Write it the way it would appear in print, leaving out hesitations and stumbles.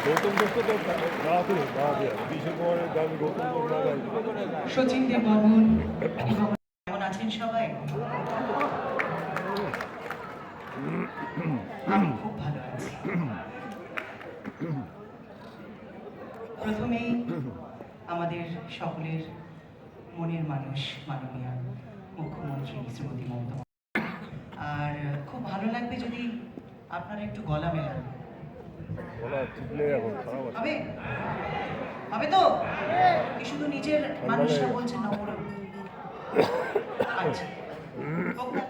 গৌতম দত্ত তো গাওয়াতে গাওয়াতে কিশোর কুমারের গান গৌতম দত্ত না গাইলে সচিন দেব বর্মন কেমন আছেন সবাই? আমি খুব ভালো আছি। প্রথমেই আমাদের সকলের মনের মানুষ মাননীয় মুখ্যমন্ত্রী শ্রীমতী মমতা, আর খুব ভালো লাগবে যদি আপনারা একটু গলা মেলান। গলা ঠিক নেই এখন, খারাপ আছে। হবে হবে তো? কি শুধু নিজের মানুষরা বলছেন না? আচ্ছা, হোক না?